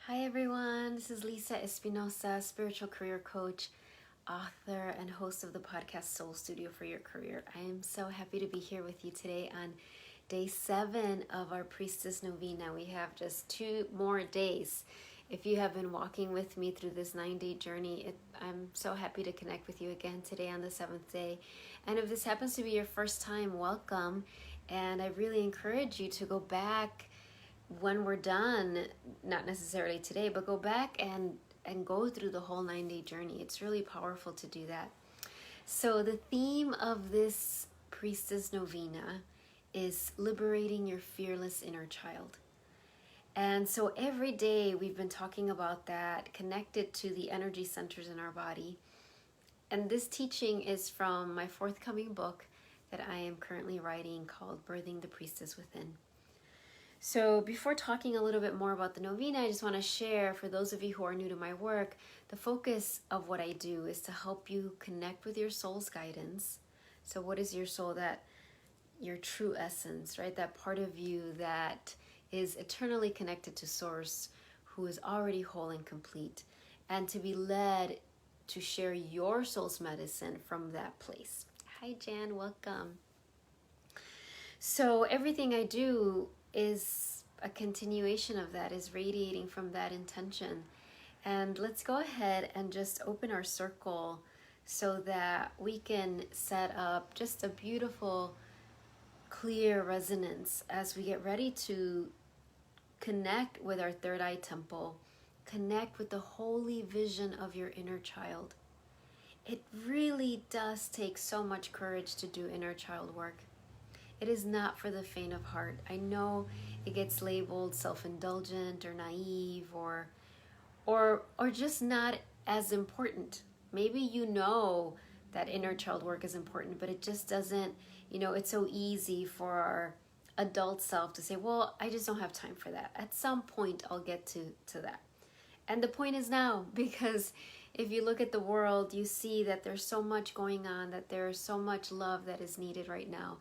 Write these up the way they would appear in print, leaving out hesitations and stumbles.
Hi everyone, this is Lisa Espinosa, spiritual career coach, author, and host of the podcast Soul Studio for Your Career. I am so happy to be here with you today on day 7 of our Priestess Novena. We have just 2 more days. If you have been walking with me through this 9-day journey, I'm so happy to connect with you again today on the 7th day. And if this happens to be your first time, welcome. And I really encourage you to go back when we're done, not necessarily today, but go back and go through the whole 9-day journey. It's really powerful to do that. So the theme of this Priestess Novena is liberating your fearless inner child. And so every day we've been talking about that, connected to the energy centers in our body. And this teaching is from my forthcoming book that I am currently writing called Birthing the Priestess Within. So before talking a little bit more about the novena, I just want to share, for those of you who are new to my work, the focus of what I do is to help you connect with your soul's guidance. So what is your soul? That your true essence, right? That part of you that is eternally connected to Source, who is already whole and complete, and to be led to share your soul's medicine from that place. Hi, Jan, welcome. So everything I do is a continuation of that, is radiating from that intention. And let's go ahead and just open our circle so that we can set up just a beautiful, clear resonance as we get ready to connect with our third eye temple, connect with the holy vision of your inner child. It really does take so much courage to do inner child work. It is not for the faint of heart. I know it gets labeled self-indulgent or naive or just not as important. Maybe you know that inner child work is important, but it just doesn't, it's so easy for our adult self to say, well, I just don't have time for that. At some point, I'll get to that. And the point is now, because if you look at the world, you see that there's so much going on, that there's so much love that is needed right now.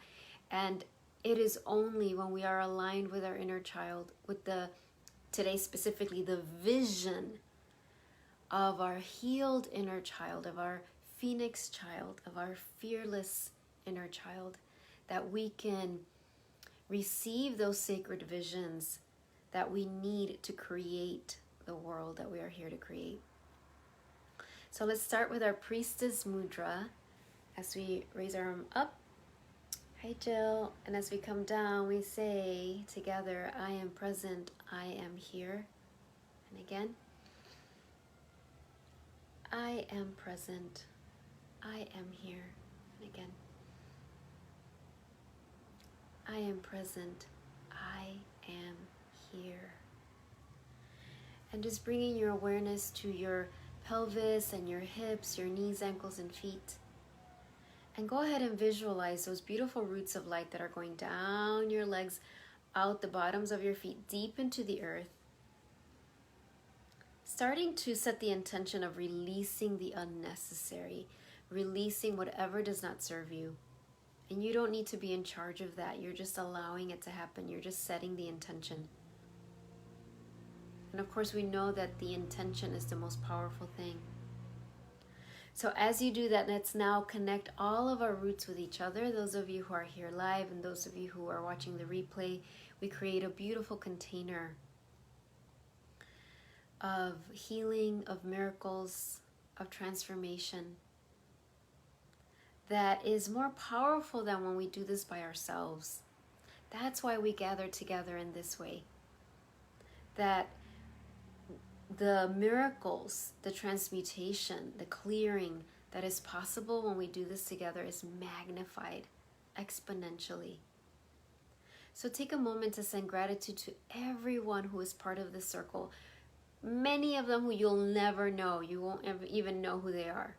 And it is only when we are aligned with our inner child, with today specifically, the vision of our healed inner child, of our phoenix child, of our fearless inner child, that we can receive those sacred visions that we need to create the world that we are here to create. So let's start with our Priestess Mudra as we raise our arm up. Hi, Jill. And as we come down, we say together, I am present, I am here. And again, I am present, I am here. And again, I am present, I am here. And just bringing your awareness to your pelvis and your hips, your knees, ankles, and feet. And go ahead and visualize those beautiful roots of light that are going down your legs, out the bottoms of your feet, deep into the earth. Starting to set the intention of releasing the unnecessary, releasing whatever does not serve you. And you don't need to be in charge of that. You're just allowing it to happen. You're just setting the intention. And of course, we know that the intention is the most powerful thing. So as you do that, let's now connect all of our roots with each other. Those of you who are here live and those of you who are watching the replay, we create a beautiful container of healing, of miracles, of transformation that is more powerful than when we do this by ourselves. That's why we gather together in this way. That the miracles, the transmutation, the clearing that is possible when we do this together is magnified exponentially. So take a moment to send gratitude to everyone who is part of this circle. Many of them who you'll never know. You won't ever even know who they are.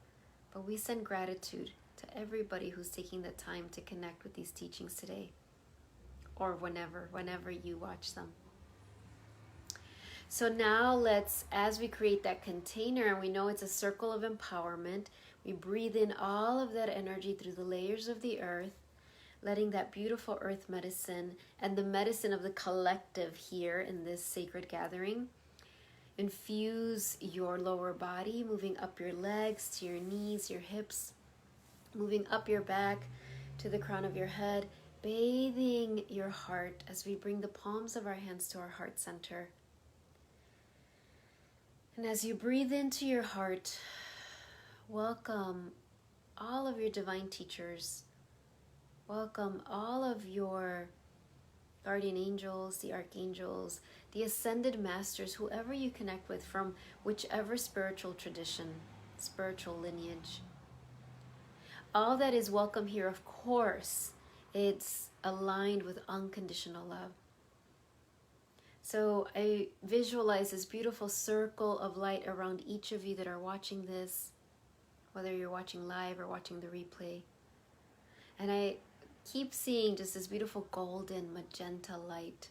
But we send gratitude to everybody who's taking the time to connect with these teachings today. Or whenever you watch them. So now let's, as we create that container, and we know it's a circle of empowerment, we breathe in all of that energy through the layers of the earth, letting that beautiful earth medicine and the medicine of the collective here in this sacred gathering, infuse your lower body, moving up your legs to your knees, your hips, moving up your back to the crown of your head, bathing your heart as we bring the palms of our hands to our heart center. And as you breathe into your heart, welcome all of your divine teachers. Welcome all of your guardian angels, the archangels, the ascended masters, whoever you connect with from whichever spiritual tradition, spiritual lineage. All that is welcome here, of course, it's aligned with unconditional love. So I visualize this beautiful circle of light around each of you that are watching this, whether you're watching live or watching the replay. And I keep seeing just this beautiful golden magenta light.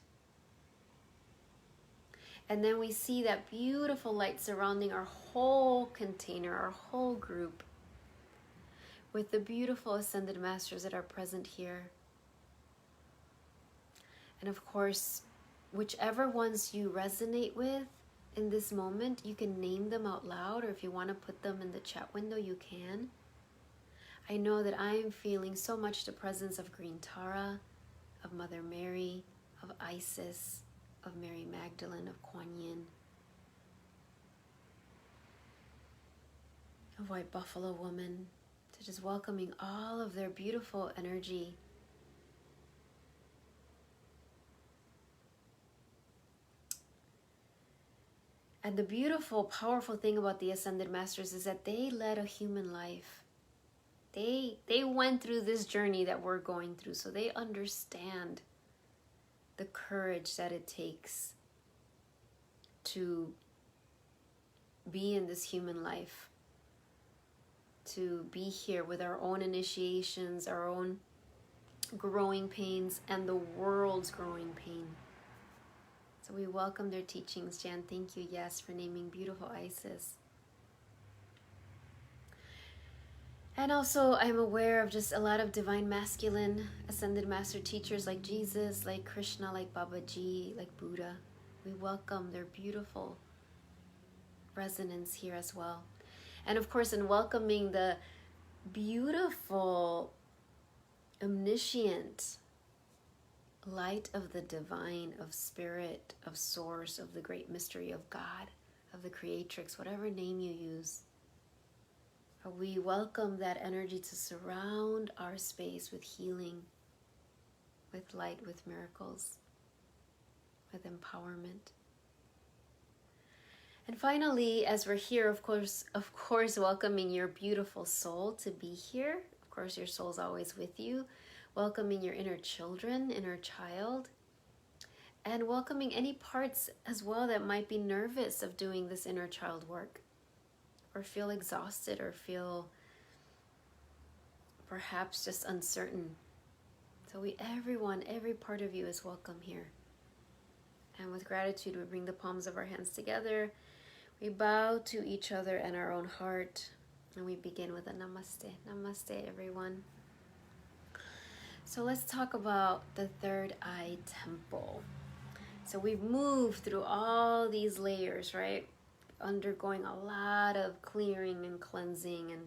And then we see that beautiful light surrounding our whole container, our whole group, with the beautiful ascended masters that are present here. And of course, whichever ones you resonate with in this moment, you can name them out loud, or if you want to put them in the chat window, you can. I know that I am feeling so much the presence of Green Tara, of Mother Mary, of Isis, of Mary Magdalene, of Kuan Yin, of White Buffalo Woman, to just welcoming all of their beautiful energy. And the beautiful, powerful thing about the Ascended Masters is that they led a human life. They went through this journey that we're going through, so they understand the courage that it takes to be in this human life, to be here with our own initiations, our own growing pains, and the world's growing pain. So we welcome their teachings. Jan, thank you, yes, for naming beautiful Isis. And also, I'm aware of just a lot of divine masculine ascended master teachers like Jesus, like Krishna, like Babaji, like Buddha. We welcome their beautiful resonance here as well. And of course, in welcoming the beautiful, omniscient light of the divine, of spirit, of source, of the great mystery of God, of the creatrix, whatever name you use. We welcome that energy to surround our space with healing, with light, with miracles, with empowerment. And finally, as we're here, of course, welcoming your beautiful soul to be here. Of course, your soul's always with you. Welcoming your inner children, inner child, and welcoming any parts as well that might be nervous of doing this inner child work, or feel exhausted, or feel perhaps just uncertain. So everyone, every part of you is welcome here. And with gratitude, we bring the palms of our hands together. We bow to each other and our own heart. And we begin with a namaste. Namaste, everyone. So let's talk about the third eye temple. So we've moved through all these layers, right? Undergoing a lot of clearing and cleansing, and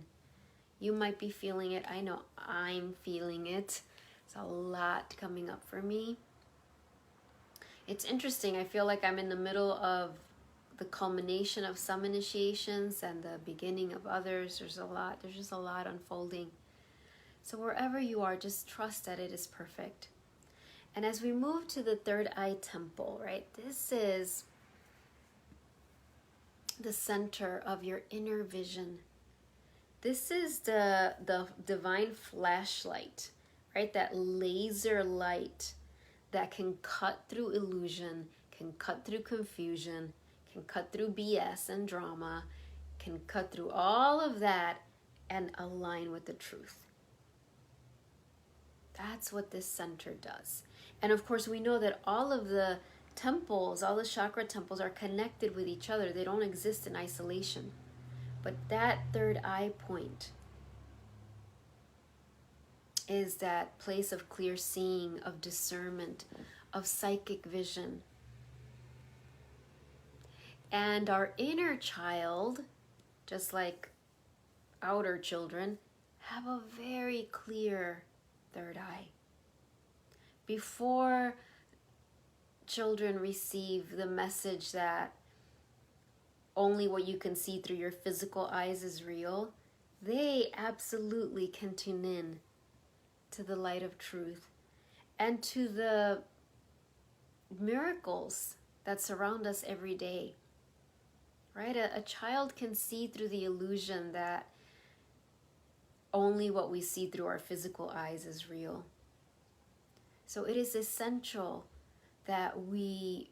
you might be feeling it. I know I'm feeling it. It's a lot coming up for me. It's interesting. I feel like I'm in the middle of the culmination of some initiations and the beginning of others. There's just a lot unfolding. So wherever you are, just trust that it is perfect. And as we move to the third eye temple, right? This is the center of your inner vision. This is the divine flashlight, right? That laser light that can cut through illusion, can cut through confusion, can cut through BS and drama, can cut through all of that and align with the truth. That's what this center does. And of course, we know that all of the temples, all the chakra temples are connected with each other. They don't exist in isolation. But that third eye point is that place of clear seeing, of discernment, of psychic vision. And our inner child, just like outer children, have a very clear third eye. Before children receive the message that only what you can see through your physical eyes is real, they absolutely can tune in to the light of truth and to the miracles that surround us every day. Right? A child can see through the illusion that only what we see through our physical eyes is real. So it is essential that we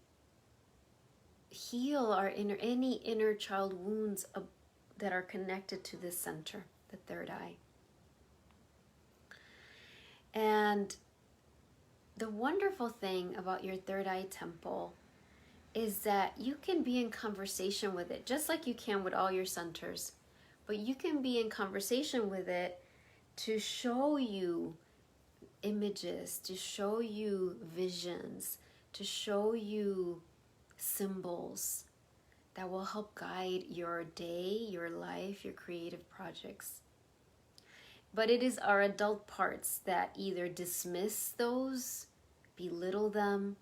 heal any inner child wounds that are connected to this center, the third eye. And the wonderful thing about your third eye temple is that you can be in conversation with it, just like you can with all your centers. But you can be in conversation with it to show you images, to show you visions, to show you symbols that will help guide your day, your life, your creative projects. But it is our adult parts that either dismiss those, belittle them,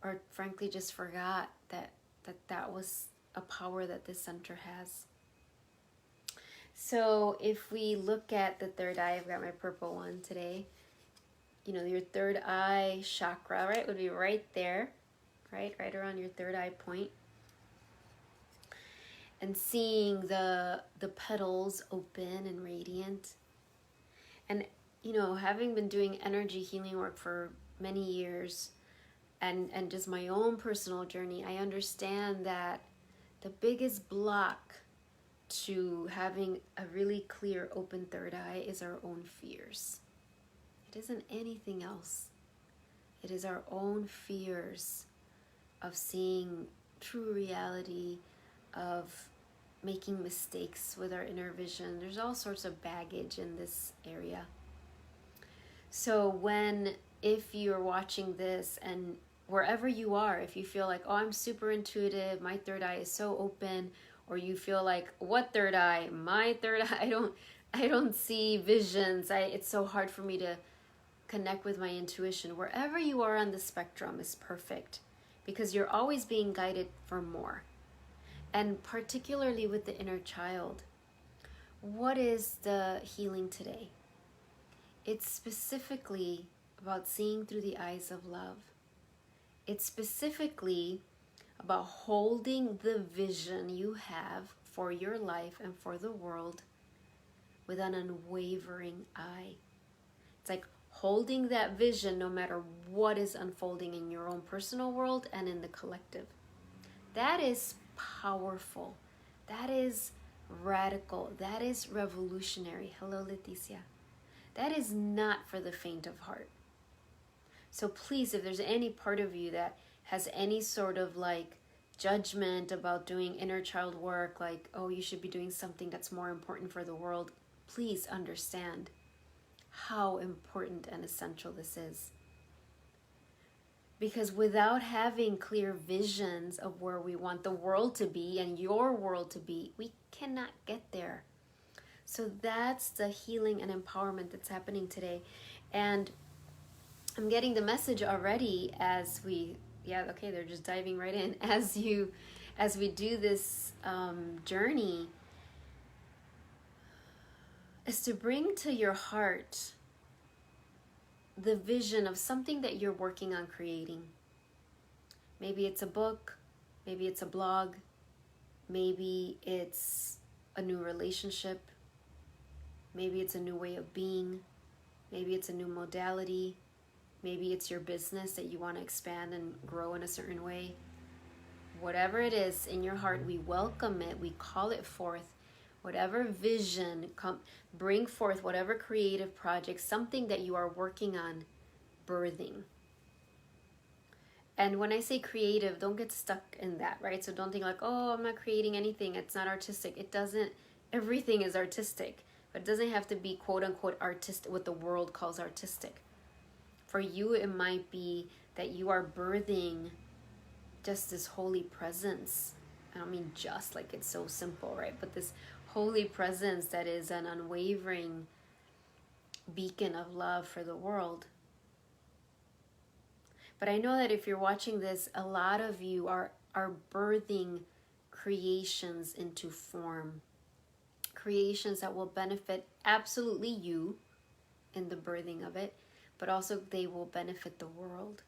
or frankly just forgot that was a power that this center has. So if we look at the third eye, I've got my purple one today. You know, your third eye chakra, right, would be right there, right around your third eye point. And seeing the petals open and radiant. And, you know, having been doing energy healing work for many years and just my own personal journey, I understand that the biggest block to having a really clear open third eye is our own fears. It isn't anything else. It is our own fears of seeing true reality, of making mistakes with our inner vision. There's all sorts of baggage in this area. So if you're watching this and wherever you are, if you feel like, oh, I'm super intuitive, my third eye is so open, or you feel like, what third eye? My third eye, I don't see visions. It's so hard for me to connect with my intuition. Wherever you are on the spectrum is perfect, because you're always being guided for more. And particularly with the inner child, what is the healing today? It's specifically about seeing through the eyes of love. It's specifically about holding the vision you have for your life and for the world with an unwavering eye. It's like holding that vision no matter what is unfolding in your own personal world and in the collective. That is powerful. That is radical. That is revolutionary. Hello, Leticia. That is not for the faint of heart. So please, if there's any part of you that has any sort of like judgment about doing inner child work, like, oh, you should be doing something that's more important for the world, please understand how important and essential this is. Because without having clear visions of where we want the world to be and your world to be, we cannot get there. So that's the healing and empowerment that's happening today. And I'm getting the message already as they're just diving right in. As we do this journey, is to bring to your heart the vision of something that you're working on creating. Maybe it's a book, maybe it's a blog, maybe it's a new relationship, maybe it's a new way of being, maybe it's a new modality, maybe it's your business that you want to expand and grow in a certain way. Whatever it is in your heart, we welcome it, we call it forth. Whatever vision, bring forth whatever creative project, something that you are working on birthing. And when I say creative, don't get stuck in that, right? So don't think like, oh, I'm not creating anything. It's not artistic. It doesn't, everything is artistic, but it doesn't have to be quote unquote artistic, what the world calls artistic. For you, it might be that you are birthing just this holy presence I don't mean just like it's so simple, right? But this holy presence that is an unwavering beacon of love for the world. But I know that if you're watching this, a lot of you are birthing creations into form. Creations that will benefit absolutely you in the birthing of it, but also they will benefit the world.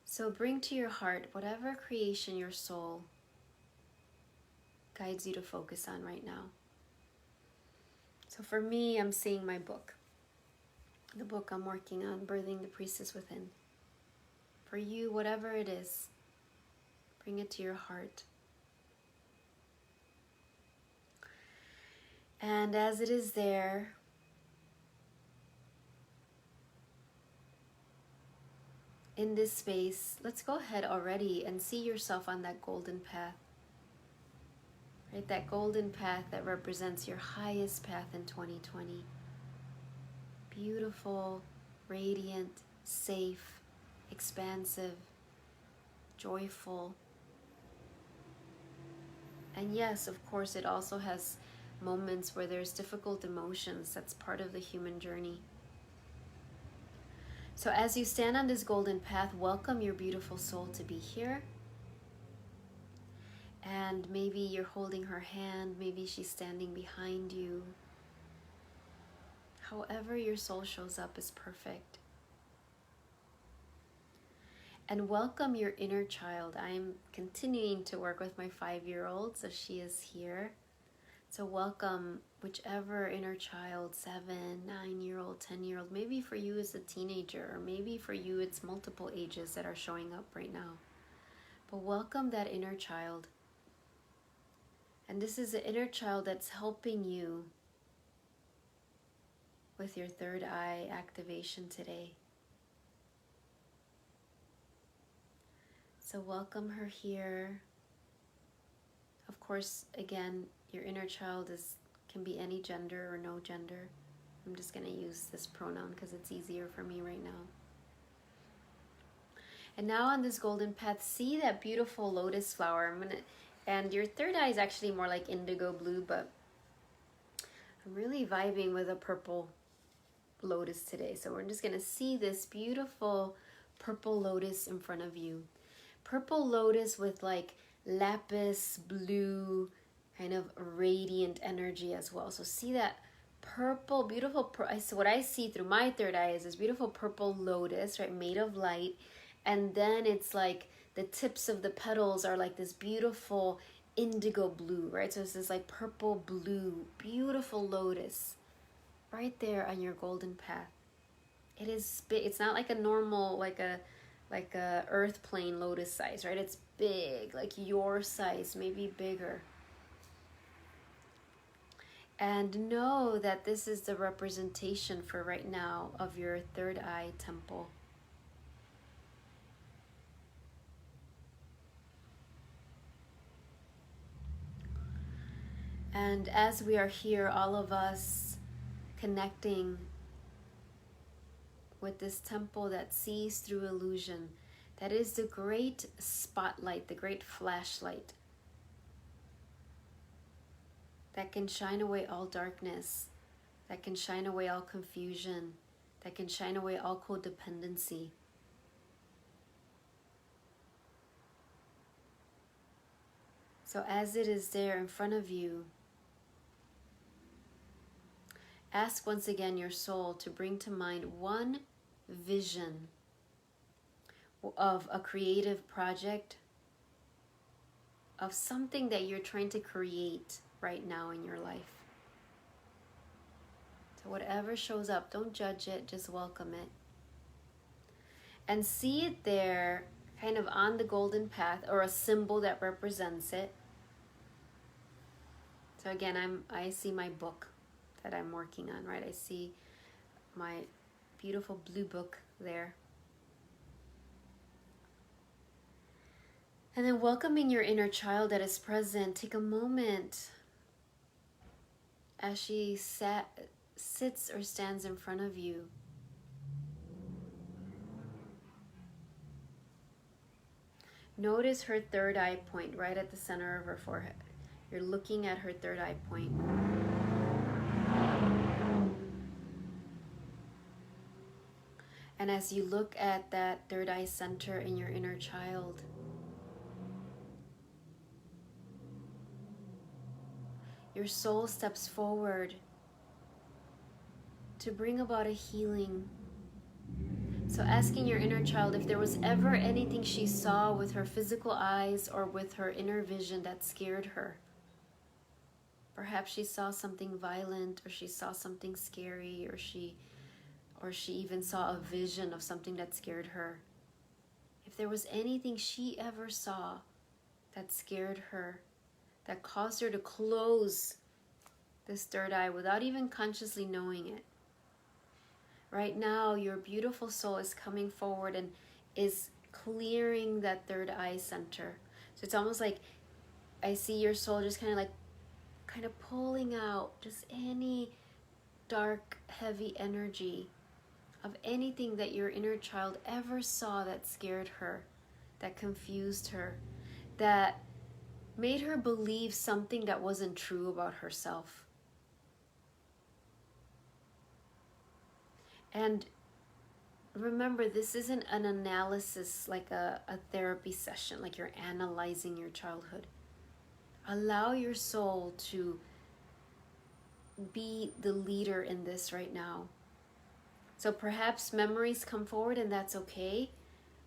So bring to your heart whatever creation your soul guides you to focus on right now. So for me, I'm seeing my book. The book I'm working on, Birthing the Priestess Within. For you, whatever it is, bring it to your heart. And as it is there, in this space, let's go ahead already and see yourself on that golden path. Right? That golden path that represents your highest path in 2020. Beautiful, radiant, safe, expansive, joyful. And yes, of course, it also has moments where there's difficult emotions. That's part of the human journey. So as you stand on this golden path, welcome your beautiful soul to be here. And maybe you're holding her hand, maybe she's standing behind you. However your soul shows up is perfect. And welcome your inner child. I'm continuing to work with my 5-year-old, so she is here. So welcome whichever inner child, 7, 9-year-old, 10-year-old, maybe for you it's a teenager, or maybe for you it's multiple ages that are showing up right now. But welcome that inner child. And this is the inner child that's helping you with your third eye activation today. So welcome her here. Of course, again, your inner child can be any gender or no gender. I'm just going to use this pronoun because it's easier for me right now. And now on this golden path, see that beautiful lotus flower. And your third eye is actually more like indigo blue, but I'm really vibing with a purple lotus today. So we're just going to see this beautiful purple lotus in front of you. Purple lotus with like lapis blue kind of radiant energy as well. So see that purple, beautiful, so what I see through my third eye is this beautiful purple lotus, right, made of light. And then it's like the tips of the petals are like this beautiful indigo blue, right? So it's this like purple blue, beautiful lotus right there on your golden path. It is big. It's not like a normal, like a earth plane lotus size, right? It's big, like your size, maybe bigger. And know that this is the representation for right now of your third eye temple. And as we are here, all of us connecting with this temple that sees through illusion, that is the great spotlight, the great flashlight that can shine away all darkness, that can shine away all confusion, that can shine away all codependency. So as it is there in front of you, ask once again your soul to bring to mind one vision of a creative project, of something that you're trying to create right now in your life. So whatever shows up, don't judge it, just welcome it. And see it there, kind of on the golden path, or a symbol that represents it. So again, I see my book that I'm working on, right? I see my beautiful blue book there. And then welcoming your inner child that is present, take a moment as she sits or stands in front of you. Notice her third eye point right at the center of her forehead. You're looking at her third eye point. And as you look at that third eye center in your inner child, your soul steps forward to bring about a healing. So asking your inner child if there was ever anything she saw with her physical eyes or with her inner vision that scared her. Perhaps she saw something violent, or she saw something scary, or she even saw a vision of something that scared her. If there was anything she ever saw that scared her, that caused her to close this third eye without even consciously knowing it, right now your beautiful soul is coming forward and is clearing that third eye center. So it's almost like I see your soul just kind of pulling out just any dark, heavy energy of anything that your inner child ever saw that scared her, that confused her, that made her believe something that wasn't true about herself. And remember, this isn't an analysis like a therapy session, like you're analyzing your childhood. Allow your soul to be the leader in this right now. So perhaps memories come forward and that's okay.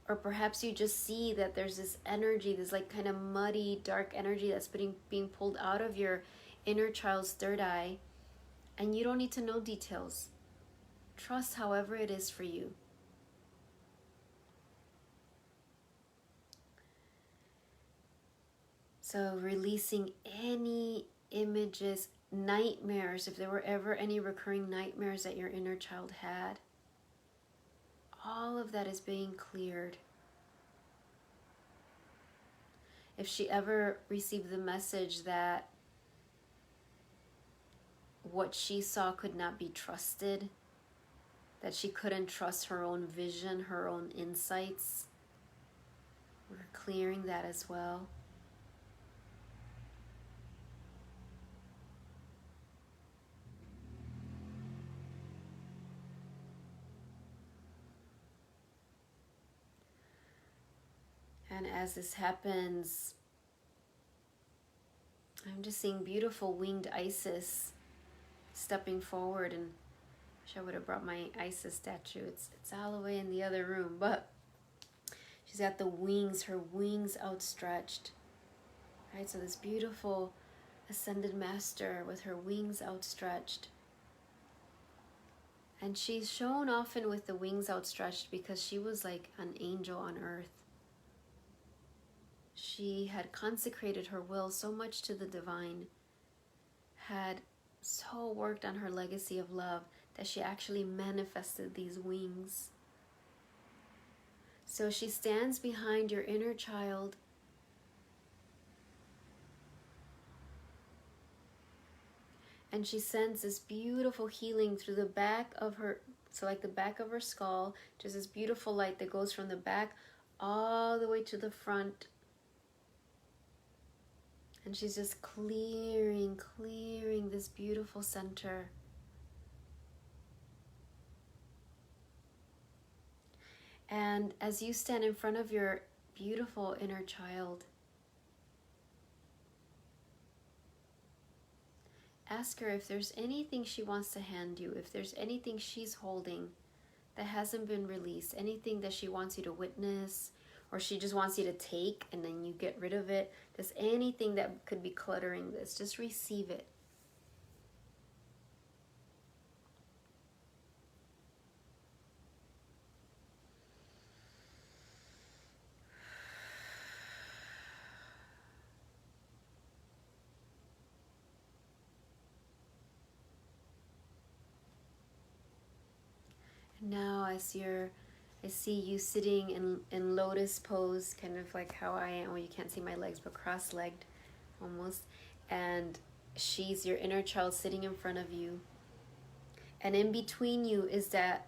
Or perhaps you just see that there's this energy, this like kind of muddy, dark energy that's being pulled out of your inner child's third eye. And you don't need to know details. Trust however it is for you. So releasing any images, nightmares, if there were ever any recurring nightmares that your inner child had, all of that is being cleared. If she ever received the message that what she saw could not be trusted, that she couldn't trust her own vision, her own insights, we're clearing that as well. And as this happens, I'm just seeing beautiful winged Isis stepping forward, and I wish I would have brought my Isis statue. It's all the way in the other room, but she's got the wings, her wings outstretched. Right, so this beautiful ascended master with her wings outstretched. And she's shown often with the wings outstretched because she was like an angel on earth. She had consecrated her will so much to the divine, had so worked on her legacy of love that she actually manifested these wings. So she stands behind your inner child, and she sends this beautiful healing through the back of her, so like the back of her skull, just this beautiful light that goes from the back all the way to the front. And she's just clearing this beautiful center. And as you stand in front of your beautiful inner child, ask her if there's anything she wants to hand you, if there's anything she's holding that hasn't been released, anything that she wants you to witness, or she just wants you to take and then you get rid of it. There's anything that could be cluttering this, just receive it. Now I see you sitting in lotus pose, kind of like how I am. Well, you can't see my legs, but cross-legged almost. And she's your inner child sitting in front of you. And in between you is that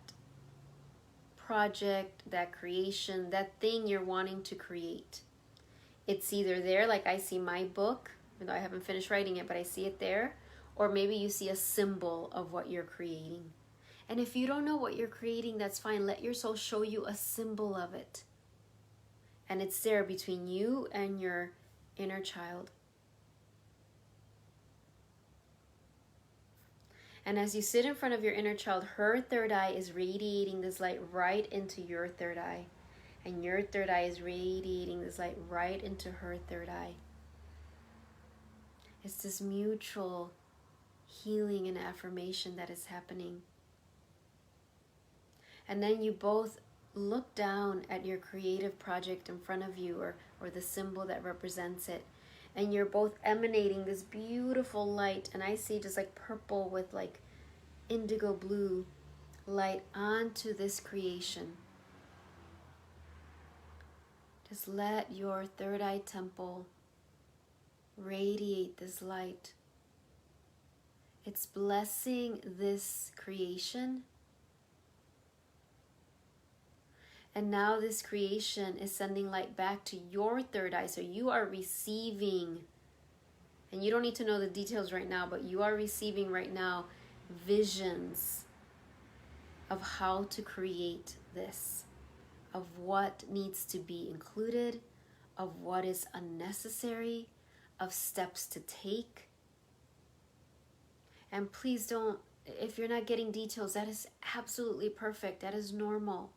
project, that creation, that thing you're wanting to create. It's either there, like I see my book, even though I haven't finished writing it, but I see it there. Or maybe you see a symbol of what you're creating. And if you don't know what you're creating, that's fine. Let your soul show you a symbol of it. And it's there between you and your inner child. And as you sit in front of your inner child, her third eye is radiating this light right into your third eye. And your third eye is radiating this light right into her third eye. It's this mutual healing and affirmation that is happening. And then you both look down at your creative project in front of you, or the symbol that represents it. And you're both emanating this beautiful light. And I see just like purple with like indigo blue light onto this creation. Just let your third eye temple radiate this light. It's blessing this creation. And now this creation is sending light back to your third eye. So you are receiving, and you don't need to know the details right now, but you are receiving right now visions of how to create this, of what needs to be included, of what is unnecessary, of steps to take. And please don't, if you're not getting details, that is absolutely perfect. That is normal.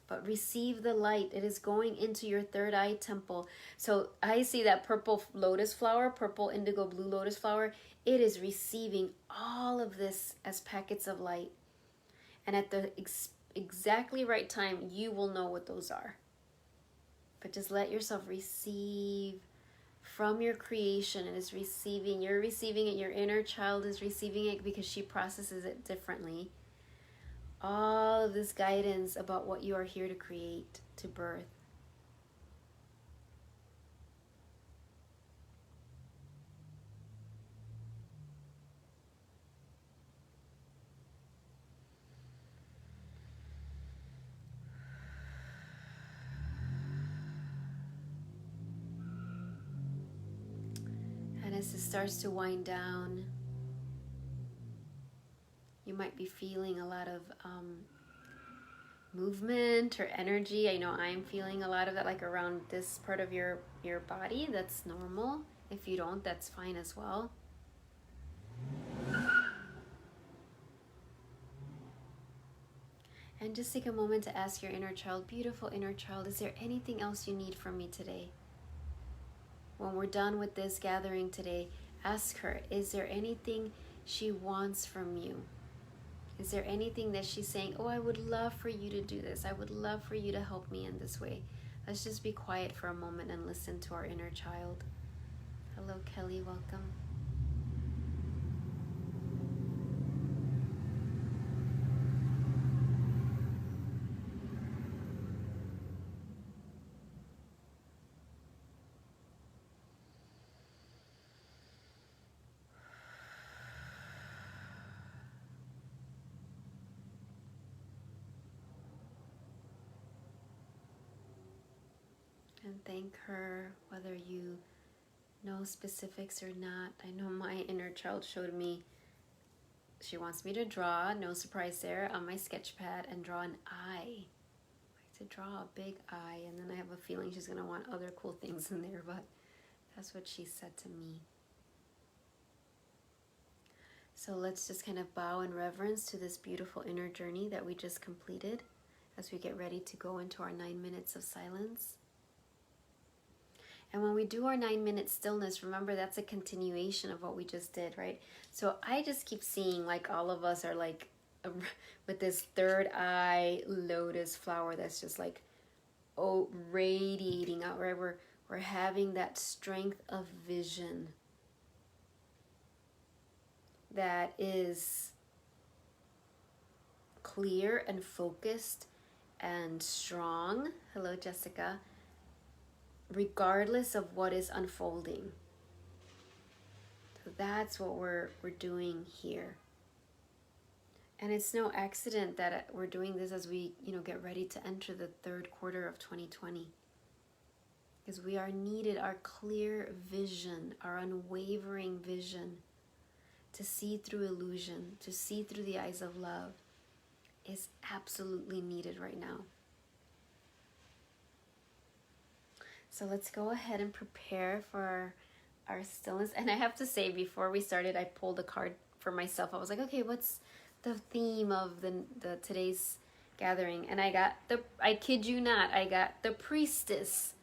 But receive the light. It is going into your third eye temple. So I see that purple lotus flower, purple indigo blue lotus flower. It is receiving all of this as packets of light. And at the exactly right time, you will know what those are. But just let yourself receive from your creation. It is receiving. You're receiving it. Your inner child is receiving it because she processes it differently. All of this guidance about what you are here to create, to birth. And as it starts to wind down, you might be feeling a lot of movement or energy. I know I'm feeling a lot of that, like around this part of your body. That's normal. If you don't, that's fine as well. And just take a moment to ask your inner child, beautiful inner child, is there anything else you need from me today? When we're done with this gathering today, ask her, is there anything she wants from you? Is there anything that she's saying, oh, I would love for you to do this. I would love for you to help me in this way. Let's just be quiet for a moment and listen to our inner child. Hello, Kelly, welcome. And thank her, whether you know specifics or not. I know my inner child showed me she wants me to draw, no surprise there, on my sketch pad and draw an eye. I like to draw a big eye, and then I have a feeling she's going to want other cool things in there, but that's what she said to me. So let's just kind of bow in reverence to this beautiful inner journey that we just completed as we get ready to go into our 9 minutes of silence. And when we do our 9-minute stillness, remember that's a continuation of what we just did, right? So I just keep seeing like all of us are like with this third eye lotus flower that's just like, oh, radiating out, right? We're having that strength of vision that is clear and focused and strong. Hello, Jessica. Regardless of what is unfolding. So that's what we're doing here. And it's no accident that we're doing this as we, get ready to enter the third quarter of 2020. because we are needed. Our clear vision, our unwavering vision to see through illusion, to see through the eyes of love is absolutely needed right now. So let's go ahead and prepare for our stillness. And I have to say, before we started, I pulled a card for myself. I was like, okay, what's the theme of the today's gathering? And I kid you not, I got the Priestess.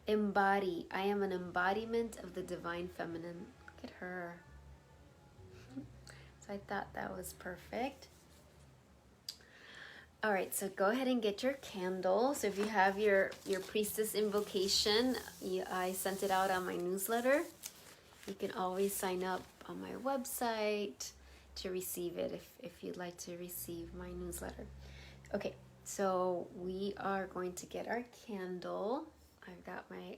Embody. I am an embodiment of the divine feminine. Look at her. So I thought that was perfect. All right, so go ahead and get your candle. So if you have your priestess invocation, I sent it out on my newsletter. You can always sign up on my website to receive it if you'd like to receive my newsletter. Okay, so we are going to get our candle. I've got my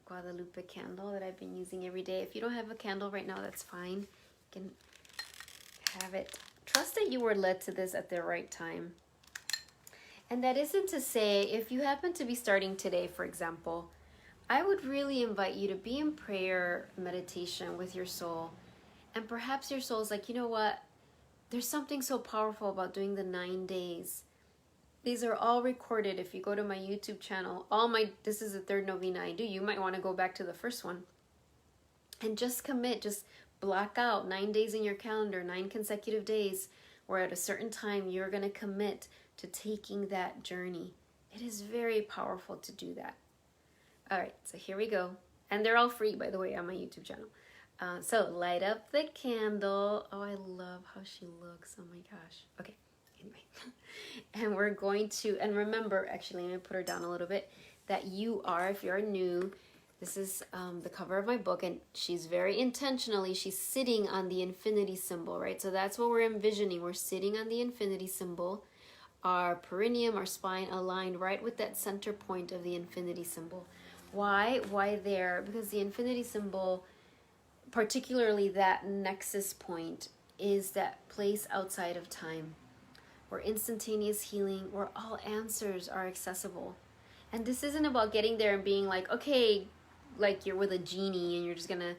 Guadalupe candle that I've been using every day. If you don't have a candle right now, that's fine. You can have it. Trust that you were led to this at the right time. And that isn't to say, if you happen to be starting today, for example, I would really invite you to be in prayer, meditation with your soul. And perhaps your soul's like, you know what? There's something so powerful about doing the 9 days. These are all recorded. If you go to my YouTube channel, this is the third novena I do. You might want to go back to the first one. And just commit, just block out 9 days in your calendar, 9 consecutive days, where at a certain time you're going to commit to taking that journey. It is very powerful to do that. All right, so here we go. And they're all free, by the way, on my YouTube channel. So light up the candle. Oh, I love how she looks. Oh my gosh. Okay, anyway. And we're going to, and remember, actually, let me put her down a little bit, that you are, if you're new, this is the cover of my book, and she's very intentionally, she's sitting on the infinity symbol, right? So that's what we're envisioning. We're sitting on the infinity symbol. Our perineum, our spine aligned right with that center point of the infinity symbol. Why? Why there? Because the infinity symbol, particularly that nexus point, is that place outside of time where instantaneous healing, where all answers are accessible. And this isn't about getting there and being like, okay, like you're with a genie and you're just gonna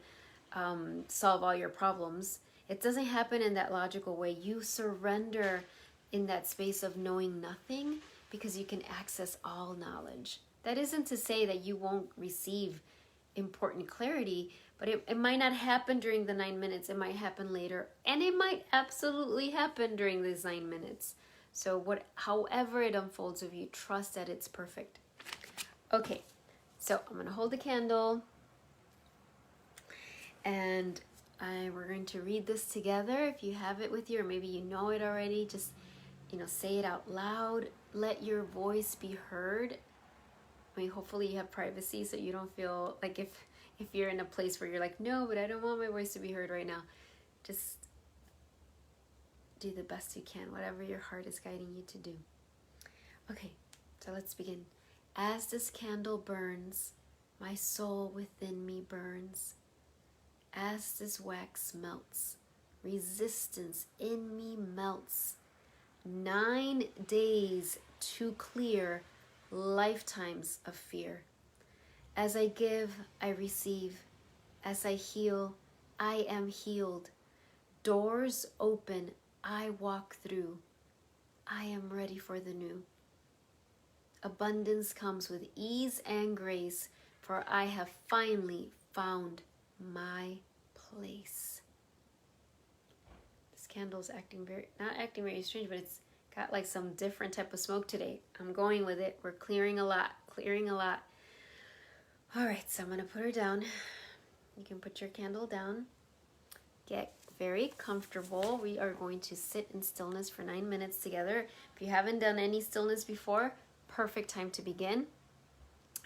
solve all your problems. It doesn't happen in that logical way. You surrender in that space of knowing nothing because you can access all knowledge. That isn't to say that you won't receive important clarity, but it might not happen during the 9 minutes. It might happen later, and it might absolutely happen during these 9 minutes. So however it unfolds with you, trust that it's perfect. Okay, so I'm gonna hold the candle, and we're going to read this together. If you have it with you, or maybe you know it already, just say it out loud. Let your voice be heard. I mean, hopefully you have privacy, so you don't feel like if you're in a place where you're like, no, but I don't want my voice to be heard right now. Just do the best you can, whatever your heart is guiding you to do. Okay, so let's begin. As this candle burns, my soul within me burns. As this wax melts, resistance in me melts. 9 days to clear lifetimes of fear. As I give, I receive. As I heal, I am healed. Doors open, I walk through. I am ready for the new. Abundance comes with ease and grace, for I have finally found my place. This candle's not acting very strange, but it's got like some different type of smoke today. I'm going with it. We're clearing a lot. All right, so I'm going to put her down. You can put your candle down. Get very comfortable. We are going to sit in stillness for 9 minutes together. If you haven't done any stillness before, perfect time to begin.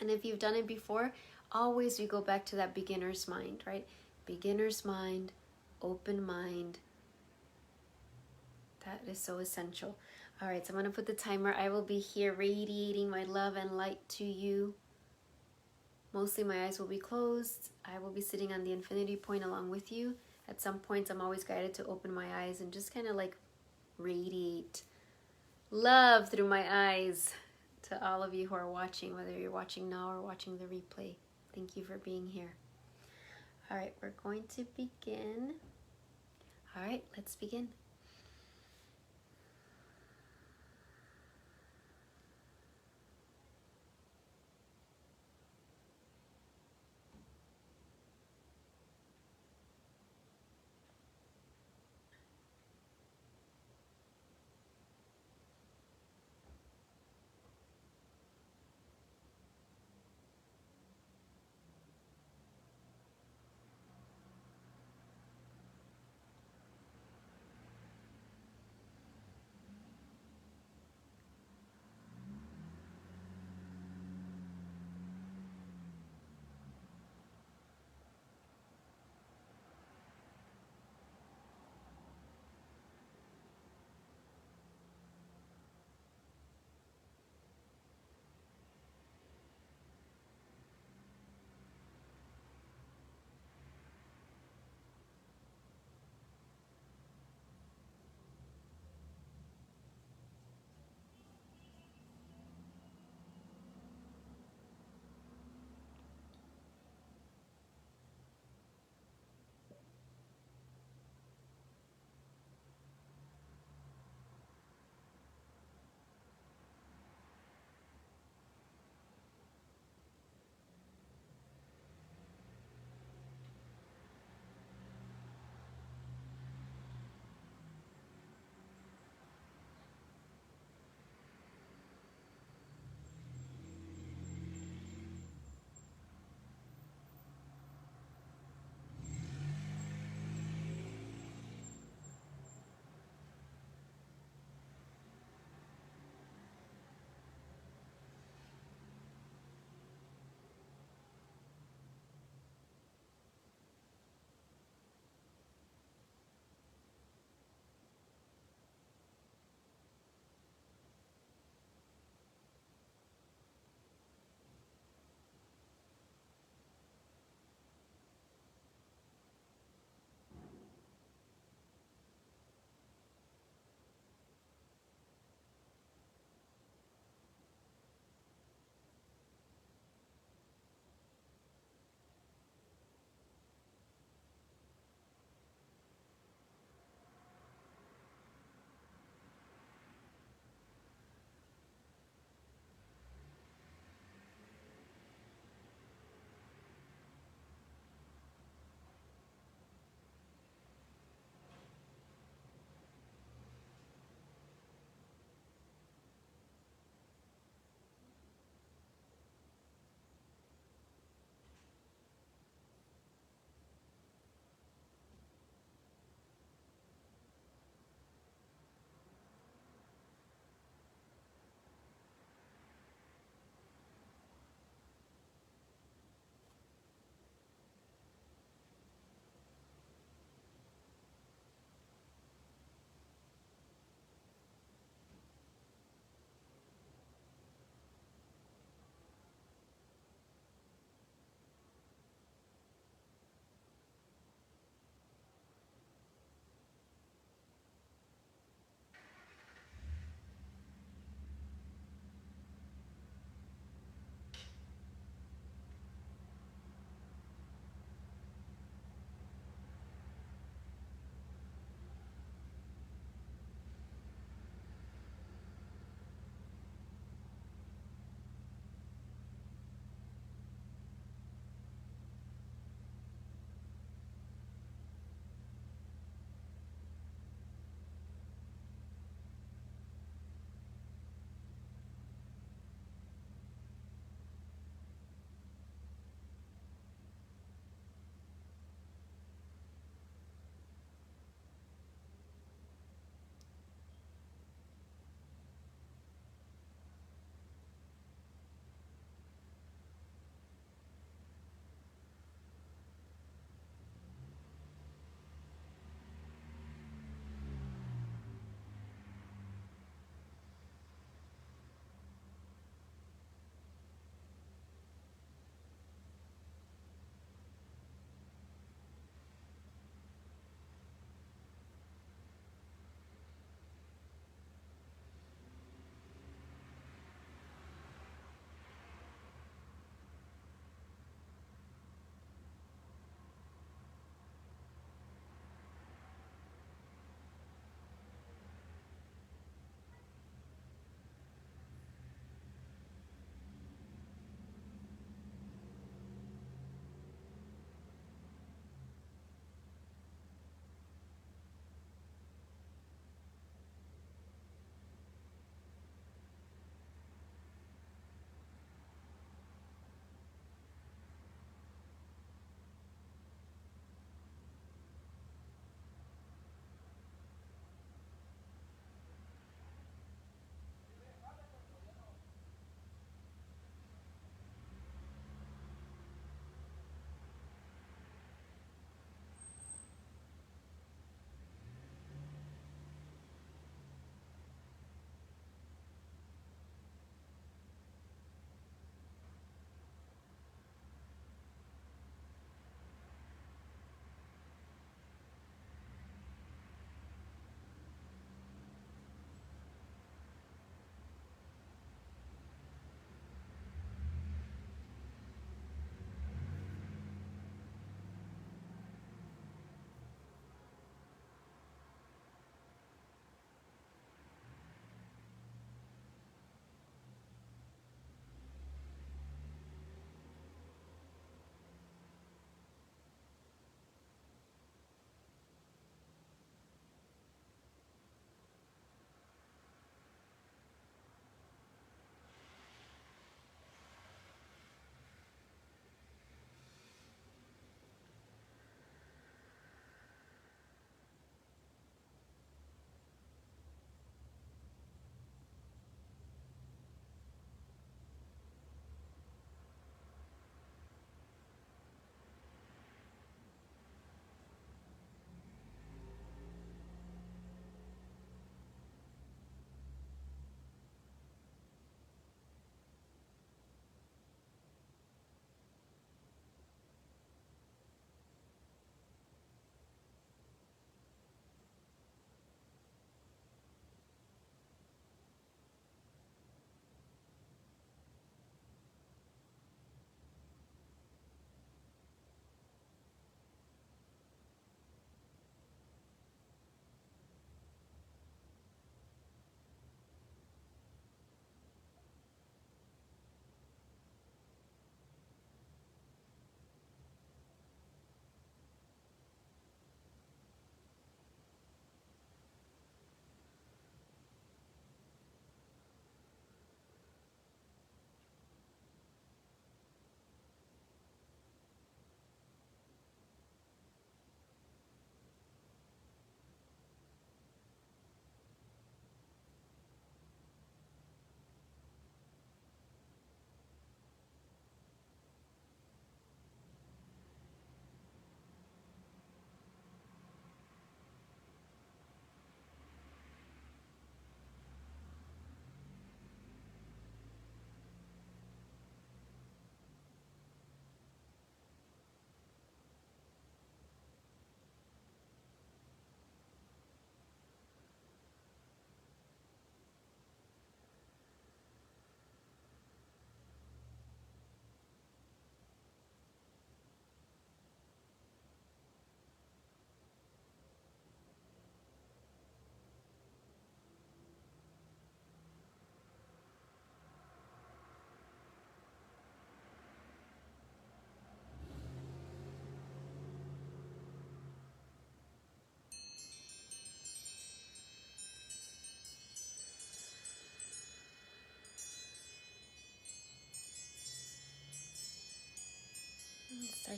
And if you've done it before, always we go back to that beginner's mind, right? Beginner's mind, open mind. That is so essential. All right, so I'm going to put the timer. I will be here radiating my love and light to you. Mostly my eyes will be closed. I will be sitting on the infinity point along with you. At some points, I'm always guided to open my eyes and just kind of like radiate love through my eyes to all of you who are watching, whether you're watching now or watching the replay. Thank you for being here. All right, we're going to begin. All right, let's begin.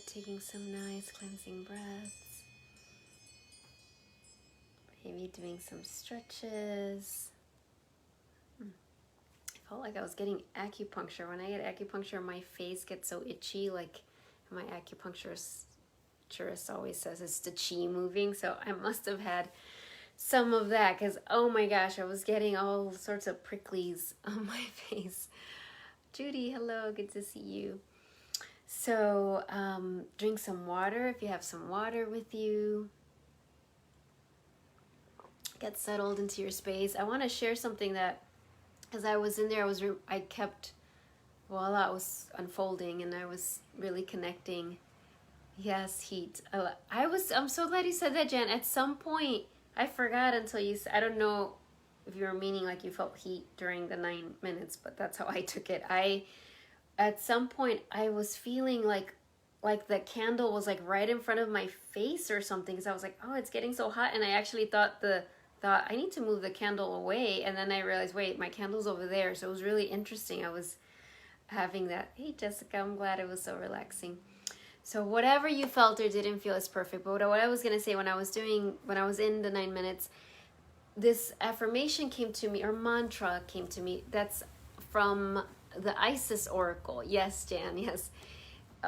taking some nice cleansing breaths. Maybe doing some stretches. I felt like I was getting acupuncture. When I get acupuncture, my face gets so itchy. Like my acupuncturist always says it's the chi moving. So I must have had some of that because, oh my gosh, I was getting all sorts of pricklies on my face. Judy, hello, good to see you. So drink some water if you have some water with you. Get settled into your space. I want to share something that, as I was in there, I kept, while that was unfolding and I was really connecting. Yes, heat. I'm so glad you said that, Jan. At some point, I forgot until you said, I don't know if you were meaning like you felt heat during the 9 minutes, but that's how I took it. At some point, I was feeling like the candle was like right in front of my face or something. So I was like, oh, it's getting so hot. And I actually thought I need to move the candle away. And then I realized, wait, my candle's over there. So it was really interesting. I was having that. Hey, Jessica, I'm glad it was so relaxing. So whatever you felt or didn't feel is perfect. But what I was going to say when I was in the 9 minutes, this affirmation came to me, or mantra came to me. That's from the Isis Oracle. Yes, Jan, yes.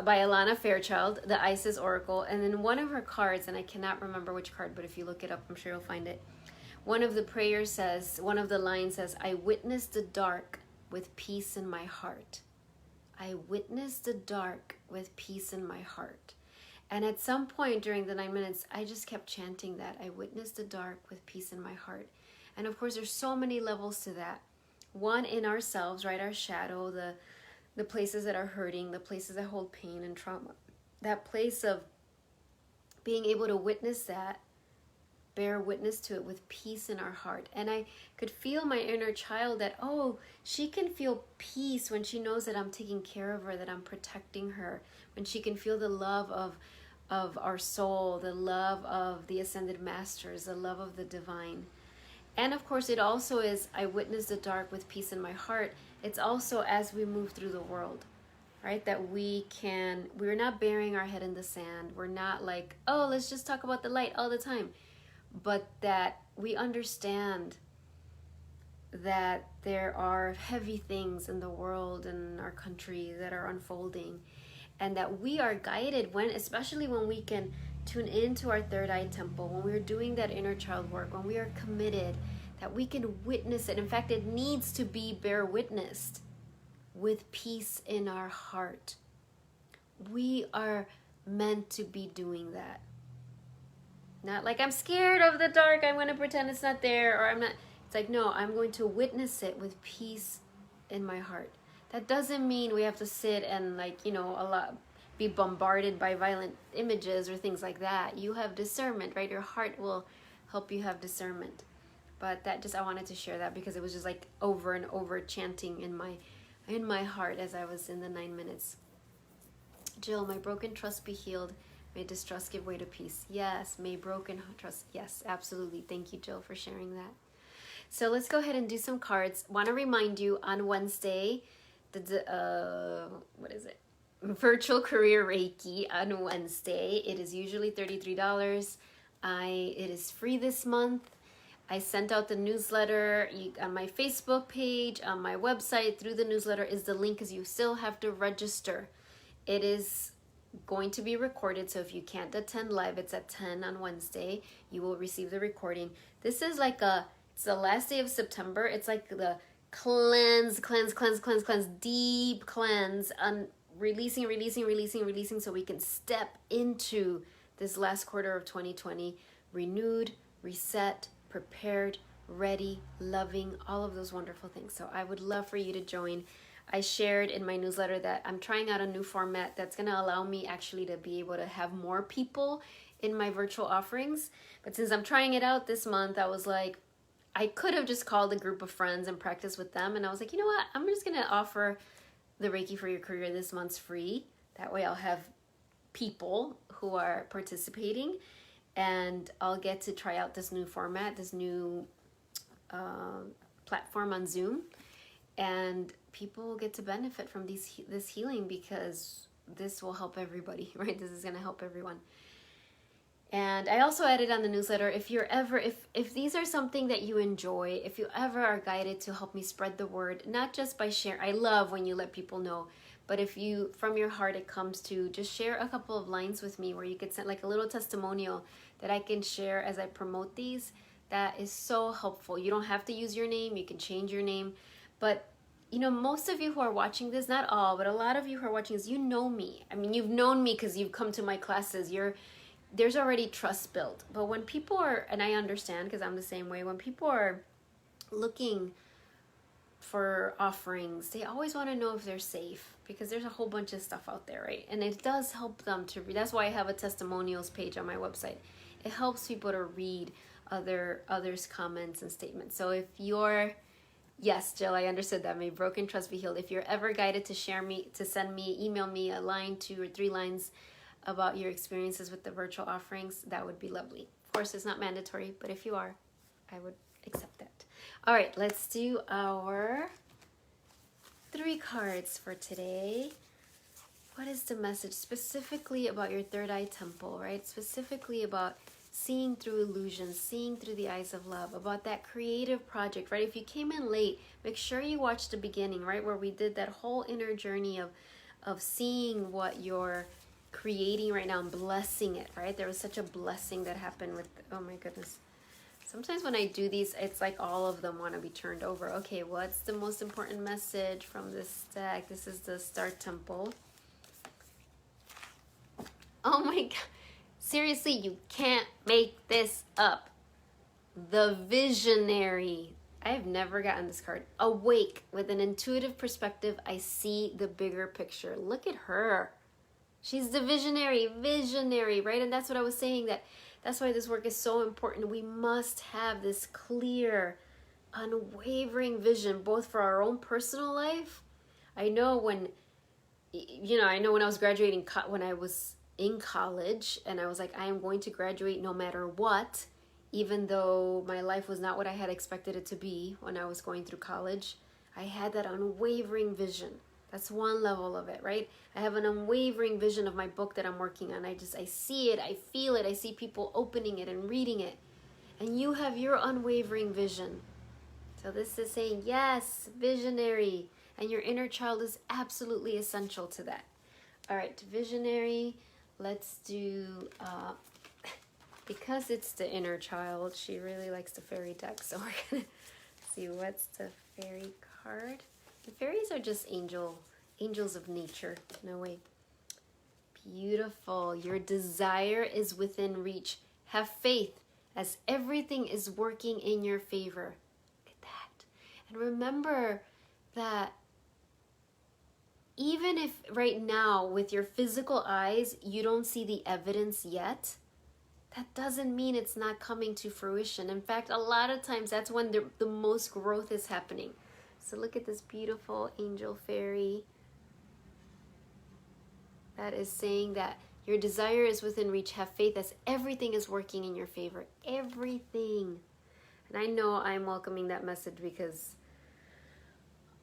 By Alana Fairchild, the Isis Oracle. And then one of her cards, and I cannot remember which card, but if you look it up, I'm sure you'll find it. One of the prayers says, one of the lines says, I witness the dark with peace in my heart. I witness the dark with peace in my heart. And at some point during the 9 minutes, I just kept chanting that. I witness the dark with peace in my heart. And of course, there's so many levels to that. One, in ourselves, right? Our shadow, the places that are hurting, the places that hold pain and trauma. That place of being able to witness that, bear witness to it with peace in our heart. And I could feel my inner child that, oh, she can feel peace when she knows that I'm taking care of her, that I'm protecting her, when she can feel the love of our soul, the love of the ascended masters, the love of the divine. And of course, it also is, I witness the dark with peace in my heart. It's also as we move through the world, right? That we're not burying our head in the sand. We're not like, oh, let's just talk about the light all the time. But that we understand that there are heavy things in the world and our country that are unfolding, and that we are guided especially when we can tune into our third eye temple, when we're doing that inner child work, when we are committed, that we can witness it. In fact, it needs to be bear witnessed with peace in our heart. We are meant to be doing that. Not like I'm scared of the dark, I'm going to pretend it's not there, or I'm not. It's like, no, I'm going to witness it with peace in my heart. That doesn't mean we have to sit and be bombarded by violent images or things like that. You have discernment, right? Your heart will help you have discernment. But I wanted to share that because it was just like over and over chanting in my heart as I was in the 9 minutes. Jill, my broken trust be healed. May distrust give way to peace. Yes, may broken trust. Yes, absolutely. Thank you, Jill, for sharing that. So let's go ahead and do some cards. Want to remind you on Wednesday, what is it? Virtual Career Reiki on Wednesday. It is usually $33. It is free this month. I sent out the newsletter on my Facebook page, on my website. Through the newsletter is the link, because you still have to register. It is going to be recorded, so if you can't attend live, it's at 10 on Wednesday. You will receive the recording. This is it's the last day of September. It's like the cleanse, deep cleanse, releasing, so we can step into this last quarter of 2020 renewed, reset, prepared, ready, loving, all of those wonderful things. So I would love for you to join. I shared in my newsletter that I'm trying out a new format that's going to allow me actually to be able to have more people in my virtual offerings. But since I'm trying it out this month, I was like, I could have just called a group of friends and practiced with them. And I was like, you know what? I'm just going to offer the Reiki for Your Career this month's free. That way I'll have people who are participating, and I'll get to try out this new format, this new platform on Zoom. And people will get to benefit from this healing, because this will help everybody, right? This is going to help everyone. And I also added on the newsletter, if you're ever, if these are something that you enjoy, if you ever are guided to help me spread the word, not just by share, I love when you let people know, but if you, from your heart, it comes to just share a couple of lines with me where you could send like a little testimonial that I can share as I promote these, that is so helpful. You don't have to use your name, you can change your name, but you know, most of you who are watching this, not all, but a lot of you who are watching this, you know me. I mean, you've known me because you've come to my classes. There's already trust built. But when people are, and I understand because I'm the same way, when people are looking for offerings, they always want to know if they're safe because there's a whole bunch of stuff out there, right? And it does help them to read. That's why I have a testimonials page on my website. It helps people to read others' comments and statements. So if you're, yes, Jill, I understood that. May broken trust be healed. If you're ever guided to send me, email me a line, 2 or 3 lines about your experiences with the virtual offerings, that would be lovely. Of course, it's not mandatory, but if you are, I would accept that. All right, let's do our 3 cards for today. What is the message specifically about your third eye temple, right? Specifically about seeing through illusions, seeing through the eyes of love, about that creative project, right? If you came in late, make sure you watch the beginning, right? Where we did that whole inner journey of seeing what you're creating right now and blessing it, right? There was such a blessing that happened with, oh my goodness. Sometimes when I do these, it's like all of them want to be turned over. Okay, what's the most important message from this deck? This is the Star Temple. Oh my God. Seriously, you can't make this up. The Visionary. I have never gotten this card. Awake. With an intuitive perspective, I see the bigger picture. Look at her. She's the visionary, right? And that's what I was saying, that's why this work is so important. We must have this clear, unwavering vision, both for our own personal life. I know when I was graduating, when I was in college, and I was like, I am going to graduate no matter what, even though my life was not what I had expected it to be when I was going through college. I had that unwavering vision. That's one level of it, right? I have an unwavering vision of my book that I'm working on. I see it, I feel it, I see people opening it and reading it. And you have your unwavering vision. So this is saying, yes, visionary. And your inner child is absolutely essential to that. All right, visionary, let's do, because it's the inner child, she really likes the fairy deck. So we're going to see what's the fairy card. The fairies are just angels of nature in a way. Beautiful. Your desire is within reach. Have faith as everything is working in your favor. Look at that. And remember that even if right now with your physical eyes you don't see the evidence yet, that doesn't mean it's not coming to fruition. In fact, a lot of times that's when the most growth is happening. So look at this beautiful angel fairy that is saying that your desire is within reach. Have faith as everything is working in your favor. Everything. And I know I'm welcoming that message because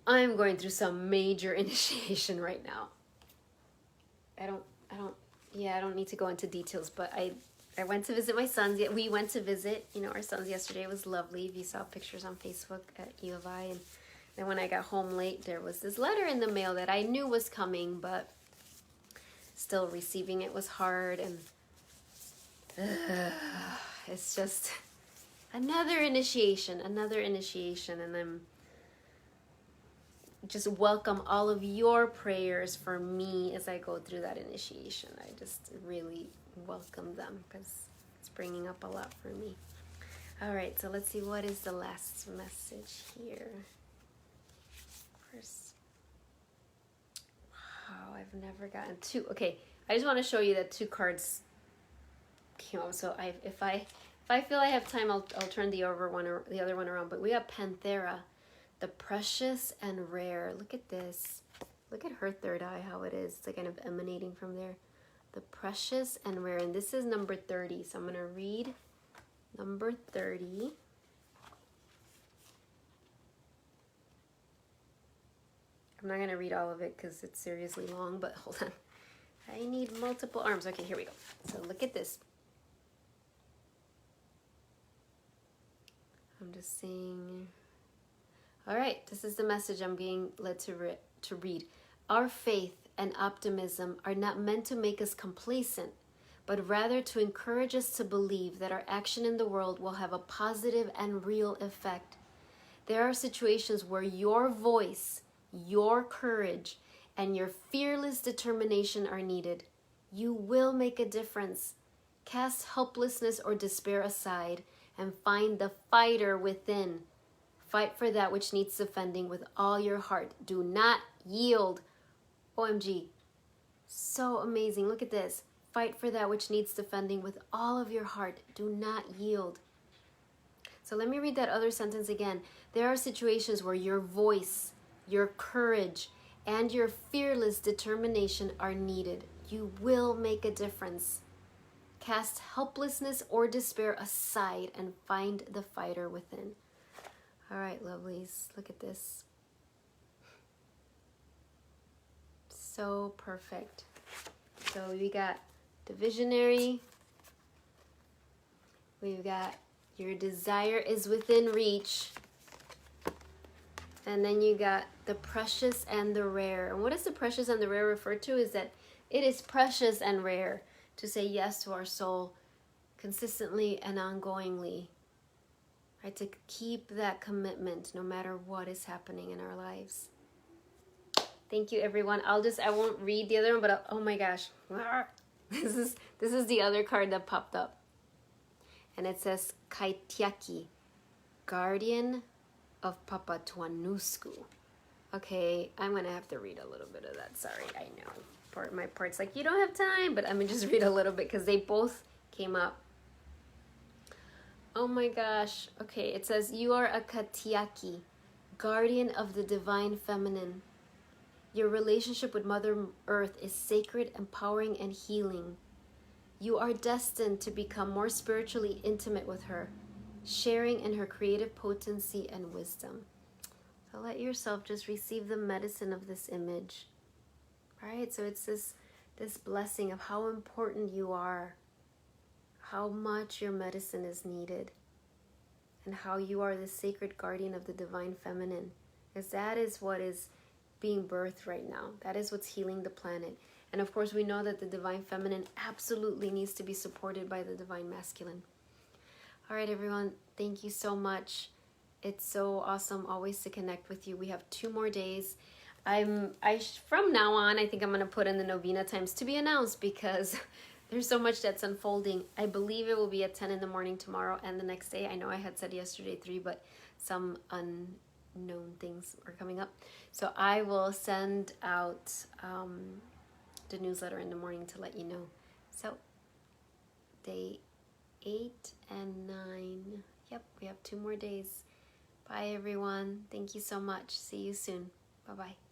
I'm going through some major initiation right now. I don't need to go into details, but I went to visit my sons. We went to visit, our sons yesterday. It was lovely. If you saw pictures on Facebook at U of I, and then when I got home late, there was this letter in the mail that I knew was coming, but still receiving it was hard. And it's just another initiation. And I'm just welcome all of your prayers for me as I go through that initiation. I just really welcome them because it's bringing up a lot for me. All right, so let's see, what is the last message here? First, wow, I've never gotten 2. Okay, I just want to show you that 2 cards came out. So if I feel I have time, I'll turn the other one around. But we got Panthera, the precious and rare. Look at this. Look at her third eye, how it is. It's like kind of emanating from there. The precious and rare. And this is number 30. So I'm going to read number 30. I'm not going to read all of it because it's seriously long, but hold on. I need multiple arms. Okay, here we go. So look at this. I'm just saying. All right, this is the message I'm being led to read. Our faith and optimism are not meant to make us complacent, but rather to encourage us to believe that our action in the world will have a positive and real effect. There are situations where your voice, your courage, and your fearless determination are needed. You will make a difference. Cast helplessness or despair aside and find the fighter within. Fight for that which needs defending with all your heart. Do not yield. OMG. So amazing. Look at this. Fight for that which needs defending with all of your heart. Do not yield. So let me read that other sentence again. There are situations where your voice, your courage, and your fearless determination are needed. You will make a difference. Cast helplessness or despair aside and find the fighter within. All right, lovelies, look at this. So perfect. So we got the visionary. We've got your desire is within reach. And then you got the precious and the rare. And what does the precious and the rare refer to? Is that it is precious and rare to say yes to our soul consistently and ongoingly. Right? To keep that commitment no matter what is happening in our lives. Thank you, everyone. I won't read the other one, but oh my gosh. This is the other card that popped up. And it says Kaitiaki, Guardian of Papatuanusku. Okay, I'm gonna have to read a little bit of that. Sorry, I know. My part's like, you don't have time, but I'm gonna just read a little bit because they both came up. Oh my gosh. Okay, it says, you are a Katiaki, guardian of the divine feminine. Your relationship with Mother Earth is sacred, empowering, and healing. You are destined to become more spiritually intimate with her, sharing in her creative potency and wisdom. So let yourself just receive the medicine of this image. Right? So it's this blessing of how important you are, how much your medicine is needed, and how you are the sacred guardian of the divine feminine. Because that is what is being birthed right now. That is what's healing the planet. And of course, we know that the divine feminine absolutely needs to be supported by the divine masculine. All right, everyone, thank you so much. It's so awesome always to connect with you. We have 2 more days. From now on, I think I'm going to put in the novena times to be announced because there's so much that's unfolding. I believe it will be at 10 in the morning tomorrow and the next day. I know I had said yesterday 3, but some unknown things are coming up. So I will send out the newsletter in the morning to let you know. So day 8 and 9. Yep, we have 2 more days. Bye, everyone. Thank you so much. See you soon. Bye-bye.